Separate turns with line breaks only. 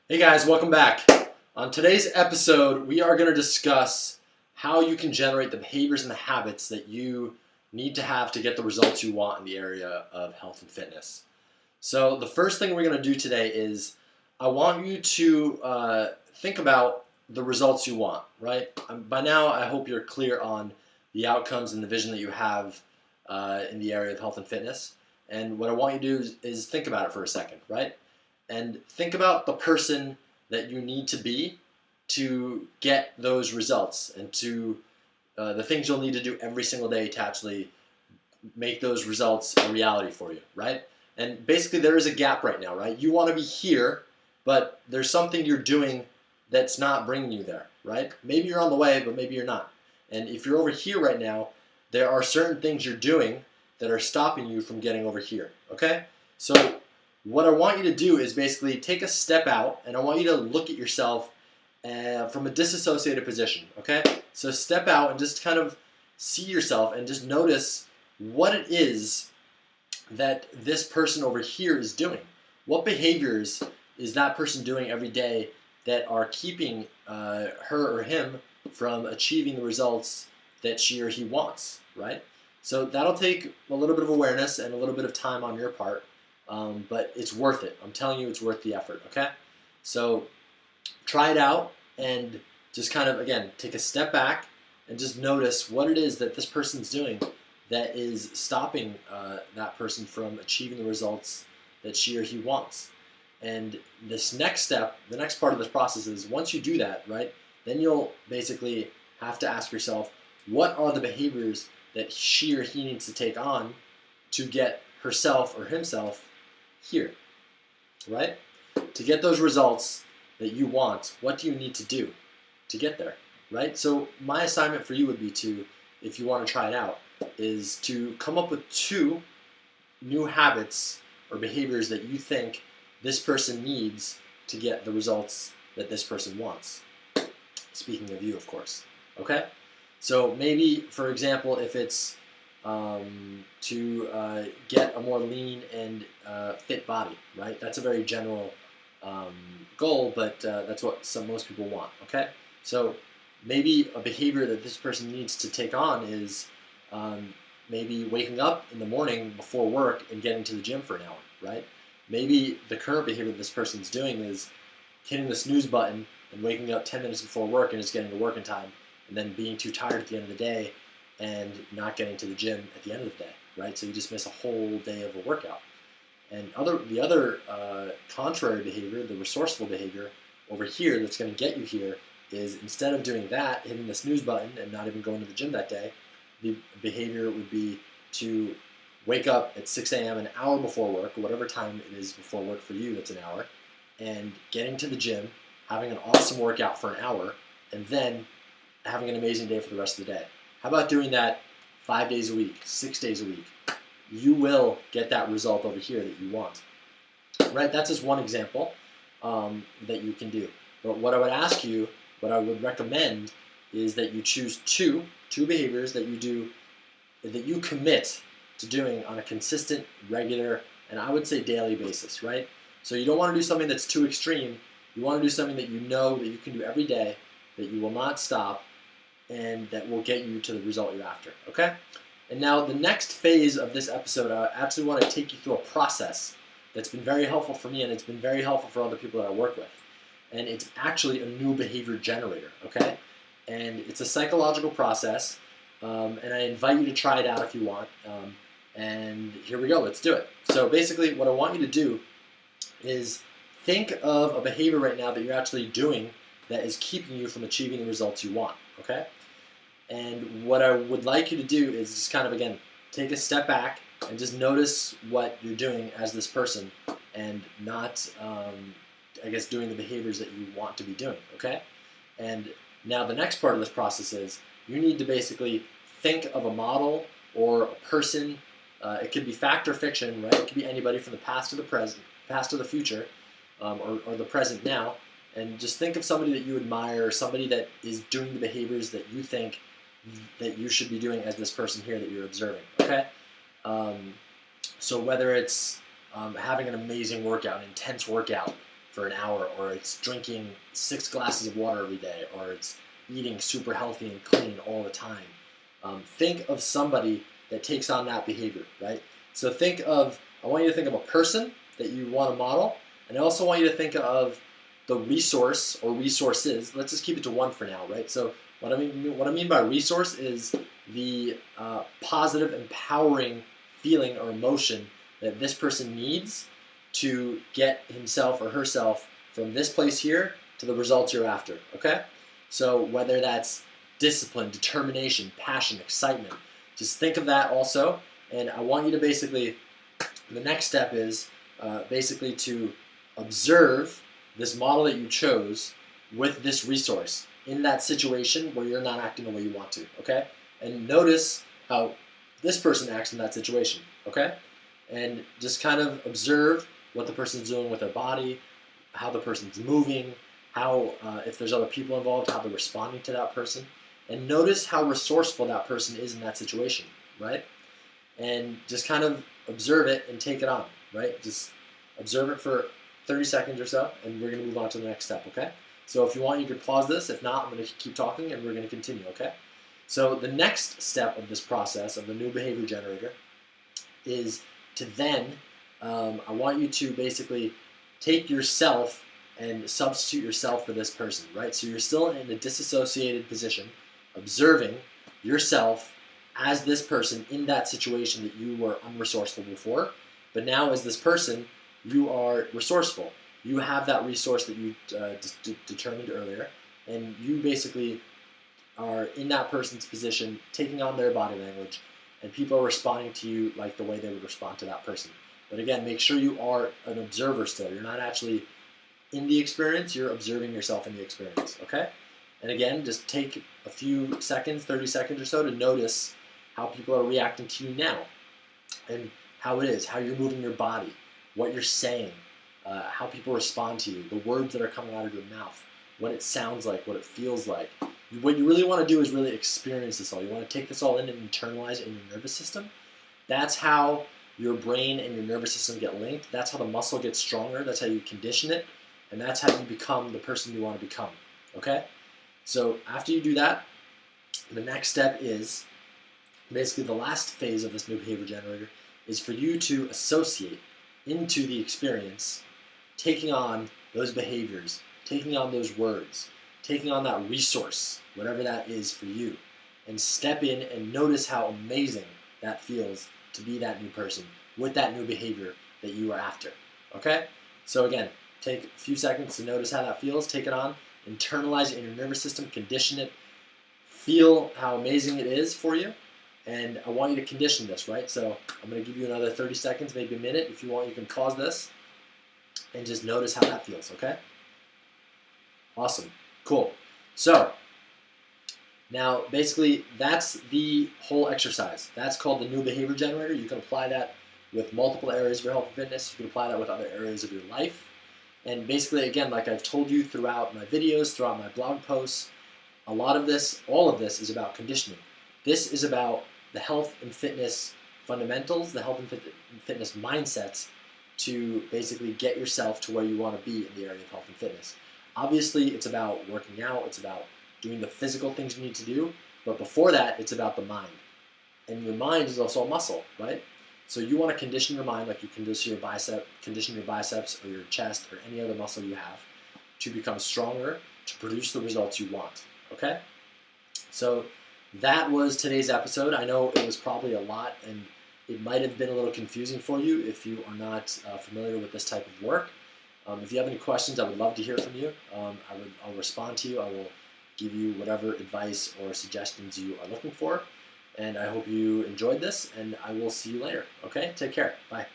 Hey guys, welcome back. On today's episode, we are going to discuss how you can generate the behaviors and the habits that you need to have to get the results you want in the area of health and fitness. So, the first thing we're going to do today is I want you to think about the results you want, right? By now, I hope you're clear on the outcomes and the vision that you have in the area of health and fitness. And what I want you to do is think about it for a second, right? And think about the person that you need to be to get those results and to the things you'll need to do every single day to actually make those results a reality for you, right? And basically there is a gap right now, right? You want to be here, but there's something you're doing that's not bringing you there, right? Maybe you're on the way, but maybe you're not. And if you're over here right now, there are certain things you're doing that are stopping you from getting over here, okay? So what I want you to do is basically take a step out, and I want you to look at yourself from a disassociated position, okay? So step out and just kind of see yourself and just notice what it is that this person over here is doing. What behaviors is that person doing every day that are keeping her or him from achieving the results that she or he wants, right? So that'll take a little bit of awareness and a little bit of time on your part. But it's worth it. I'm telling you, it's worth the effort, okay? So try it out and just kind of, again, take a step back and just notice what it is that this person's doing that is stopping that person from achieving the results that she or he wants. And this next step, the next part of this process is once you do that, right, then you'll basically have to ask yourself, what are the behaviors that she or he needs to take on to get herself or himself here, right? To get those results that you want, what do you need to do to get there, right? So my assignment for you would be to, if you want to try it out, is to come up with 2 new habits or behaviors that you think this person needs to get the results that this person wants. Speaking of you, of course, okay? So maybe, for example, if it's to get a more lean and fit body, right? That's a very general goal, but that's what most people want, okay? So maybe a behavior that this person needs to take on is maybe waking up in the morning before work and getting to the gym for an hour, right? Maybe the current behavior that this person's doing is hitting the snooze button and waking up 10 minutes before work and just getting to work in time, and then being too tired at the end of the day and not getting to the gym at the end of the day, right? So you just miss a whole day of a workout. And the other contrary behavior, the resourceful behavior over here that's going to get you here is instead of doing that, hitting the snooze button and not even going to the gym that day, the behavior would be to wake up at 6 a.m. an hour before work, or whatever time it is before work for you, that's an hour, and getting to the gym, having an awesome workout for an hour, and then having an amazing day for the rest of the day. How about doing that 5 days a week, 6 days a week? You will get that result over here that you want, right? That's just one example that you can do. But what I would ask you, what I would recommend is that you choose two behaviors that you do, that you commit to doing on a consistent, regular, and I would say daily basis, right? So you don't want to do something that's too extreme. You want to do something that you know that you can do every day, that you will not stop, and that will get you to the result you're after, okay? And now the next phase of this episode, I actually want to take you through a process that's been very helpful for me, and it's been very helpful for other people that I work with. And it's actually a new behavior generator, okay? And it's a psychological process, and I invite you to try it out if you want. And here we go, let's do it. So basically what I want you to do is think of a behavior right now that you're actually doing that is keeping you from achieving the results you want, okay? And what I would like you to do is just kind of, again, take a step back and just notice what you're doing as this person and not, I guess, doing the behaviors that you want to be doing, okay? And now the next part of this process is you need to basically think of a model or a person. It could be fact or fiction, right? It could be anybody from the past to the present, past to the future, or the present now. And just think of somebody that you admire, somebody that is doing the behaviors that you think that you should be doing as this person here that you're observing, okay? So whether it's having an amazing workout, an intense workout for an hour, or it's drinking 6 glasses of water every day, or it's eating super healthy and clean all the time. Think of somebody that takes on that behavior, right? So I want you to think of a person that you want to model, and I also want you to think of the resource or resources. Let's just keep it to one for now, right? So what I mean by resource is the positive, empowering feeling or emotion that this person needs to get himself or herself from this place here to the results you're after, okay? So whether that's discipline, determination, passion, excitement, just think of that also. And I want you to basically, the next step is basically to observe this model that you chose with this resource in that situation where you're not acting the way you want to, okay? And notice how this person acts in that situation, okay? And just kind of observe what the person's doing with their body, how the person's moving, how, if there's other people involved, how they're responding to that person. And notice how resourceful that person is in that situation, right? And just kind of observe it and take it on, right? Just observe it for 30 seconds or so, and we're going to move on to the next step, okay? So if you want, you can pause this. If not, I'm going to keep talking, and we're going to continue, okay? So the next step of this process of the new behavior generator is to then, I want you to basically take yourself and substitute yourself for this person, right? So you're still in a disassociated position, observing yourself as this person in that situation that you were unresourceful before, but now as this person, you are resourceful. You have that resource that you determined earlier, and you basically are in that person's position, taking on their body language, and people are responding to you like the way they would respond to that person. But again, make sure you are an observer still. You're not actually in the experience, you're observing yourself in the experience, okay? And again, just take a few seconds, 30 seconds or so, to notice how people are reacting to you now, and how it is, how you're moving your body, what you're saying, how people respond to you, the words that are coming out of your mouth, what it sounds like, what it feels like. What you really want to do is really experience this all. You want to take this all in and internalize it in your nervous system. That's how your brain and your nervous system get linked. That's how the muscle gets stronger. That's how you condition it. And that's how you become the person you want to become. Okay? So after you do that, the next step is, basically the last phase of this new behavior generator, is for you to associate into the experience, taking on those behaviors, taking on those words, taking on that resource, whatever that is for you, and step in and notice how amazing that feels to be that new person with that new behavior that you are after. Okay? So again, take a few seconds to notice how that feels, take it on, internalize it in your nervous system, condition it, feel how amazing it is for you, and I want you to condition this, right? So I'm going to give you another 30 seconds, maybe a minute. If you want, you can pause this and just notice how that feels, okay? Awesome. Cool. So now basically that's the whole exercise. That's called the new behavior generator. You can apply that with multiple areas of your health and fitness. You can apply that with other areas of your life. And basically, again, like I've told you throughout my videos, throughout my blog posts, all of this is about conditioning. This is about the health and fitness fundamentals, the health and fitness mindsets to basically get yourself to where you want to be in the area of health and fitness. Obviously, it's about working out, it's about doing the physical things you need to do, but before that, it's about the mind. And your mind is also a muscle, right? So you want to condition your mind like you condition your biceps or your chest or any other muscle you have to become stronger, to produce the results you want, okay? So that was today's episode. I know it was probably a lot, and it might have been a little confusing for you if you are not familiar with this type of work. If you have any questions, I would love to hear from you. I'll respond to you. I will give you whatever advice or suggestions you are looking for. And I hope you enjoyed this, and I will see you later. Okay? Take care. Bye.